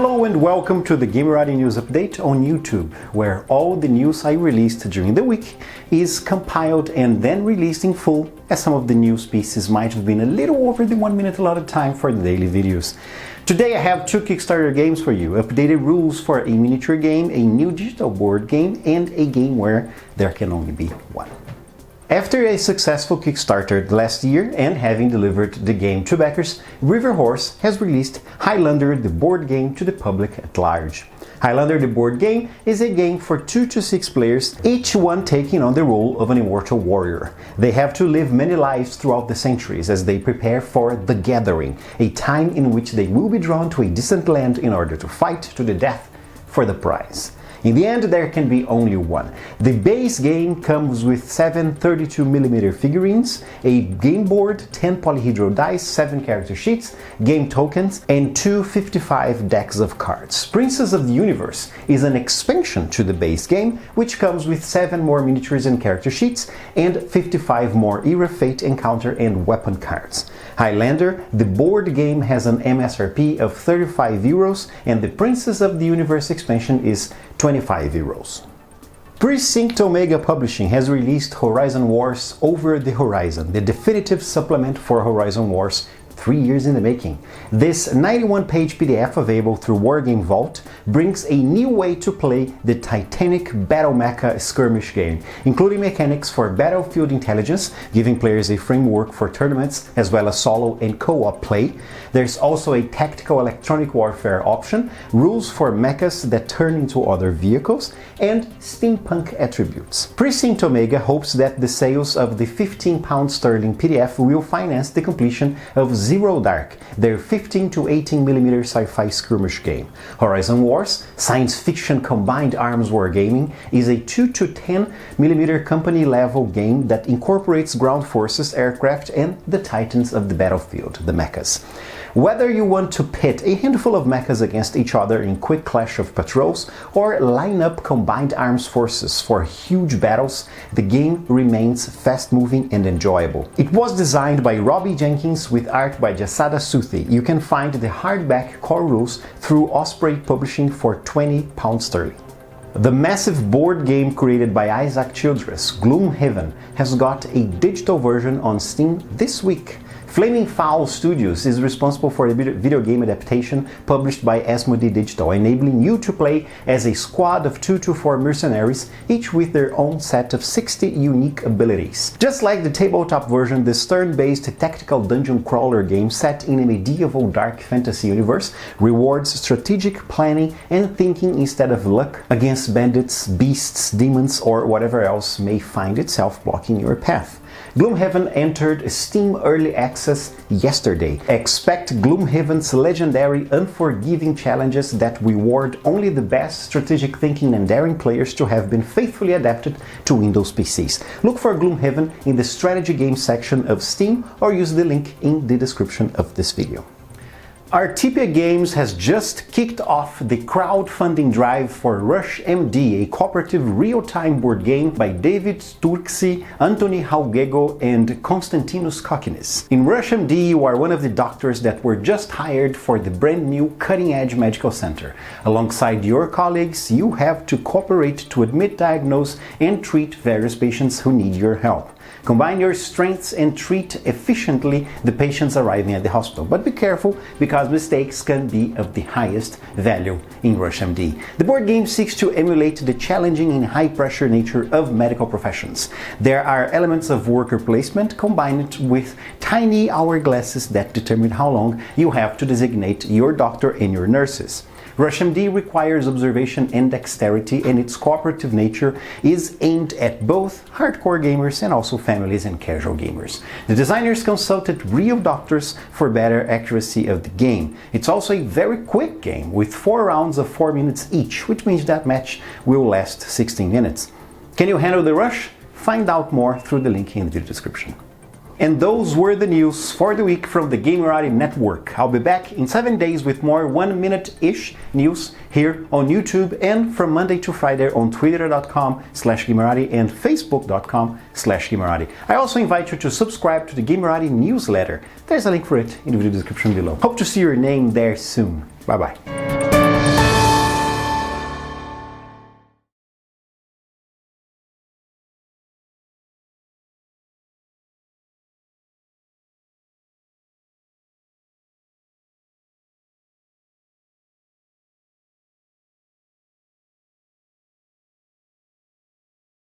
Hello and welcome to the Gamerati News Update on YouTube, where all the news I released during the week is compiled and then released in full, as some of the news pieces might have been a little over the 1 minute allotted time for the daily videos. Today I have two Kickstarter games for you, updated rules for a miniature game, a new digital board game, and a game where there can only be one. After a successful Kickstarter last year and having delivered the game to backers, River Horse has released Highlander, the board game, to the public at large. Highlander, the board game, is a game for 2 to 6 players, each one taking on the role of an immortal warrior. They have to live many lives throughout the centuries as they prepare for the Gathering, a time in which they will be drawn to a distant land in order to fight to the death for the prize. In the end, there can be only one. The base game comes with 7 32mm figurines, a game board, 10 polyhedral dice, 7 character sheets, game tokens, and 2 55 decks of cards. Princess of the Universe is an expansion to the base game, which comes with 7 more miniatures and character sheets, and 55 more Era Fate encounter and weapon cards. Highlander, the board game, has an MSRP of €35, and the Princess of the Universe expansion is €25. Precinct Omega Publishing has released Horizon Wars Over the Horizon, the definitive supplement for Horizon Wars 3 years in the making. This 91-page PDF available through Wargame Vault brings a new way to play the Titanic Battle Mecha skirmish game, including mechanics for battlefield intelligence, giving players a framework for tournaments as well as solo and co-op play. There's also a tactical electronic warfare option, rules for mechas that turn into other vehicles, and steampunk attributes. Precinct Omega hopes that the sales of the £15 sterling PDF will finance the completion of Zero Dark, their 15 to 18mm sci-fi skirmish game. Horizon Wars, science fiction combined arms wargaming, is a 2 to 10mm company level game that incorporates ground forces, aircraft, and the titans of the battlefield, the mechas. Whether you want to pit a handful of mechas against each other in quick clash of patrols or line up combined arms forces for huge battles, the game remains fast-moving and enjoyable. It was designed by Robbie Jenkins with art by Jasada Suthi. You can find the hardback core rules through Osprey Publishing for £20 sterling. The massive board game created by Isaac Childress, Gloomhaven, has got a digital version on Steam this week. Flaming Fowl Studios is responsible for the video game adaptation published by Asmodee Digital, enabling you to play as a squad of 2 to 4 mercenaries, each with their own set of 60 unique abilities. Just like the tabletop version, this turn-based tactical dungeon crawler game set in a medieval dark fantasy universe rewards strategic planning and thinking instead of luck against bandits, beasts, demons, or whatever else may find itself blocking your path. Gloomhaven entered Steam Early Access yesterday. Expect Gloomhaven's legendary unforgiving challenges that reward only the best strategic thinking and daring players to have been faithfully adapted to Windows PCs. Look for Gloomhaven in the strategy game section of Steam or use the link in the description of this video. Artipia Games has just kicked off the crowdfunding drive for Rush MD, a cooperative real-time board game by David Turksi, Anthony Haugego, and Konstantinos Kokkinis. In Rush MD, you are one of the doctors that were just hired for the brand new cutting-edge medical center. Alongside your colleagues, you have to cooperate to admit, diagnose, and treat various patients who need your help. Combine your strengths and treat efficiently the patients arriving at the hospital. But be careful, because mistakes can be of the highest value in Rush MD. The board game seeks to emulate the challenging and high-pressure nature of medical professions. There are elements of worker placement combined with tiny hourglasses that determine how long you have to designate your doctor and your nurses. Rush MD requires observation and dexterity, and its cooperative nature is aimed at both hardcore gamers and also families and casual gamers. The designers consulted real doctors for better accuracy of the game. It's also a very quick game with 4 rounds of 4 minutes each, which means that match will last 16 minutes. Can you handle the rush? Find out more through the link in the video description. And those were the news for the week from the Gamerati network. I'll be back in 7 days with more 1-minute-ish news here on YouTube and from Monday to Friday on twitter.com/Gamerati and facebook.com/Gamerati. I also invite you to subscribe to the Gamerati newsletter. There's a link for it in the video description below. Hope to see your name there soon. Bye bye.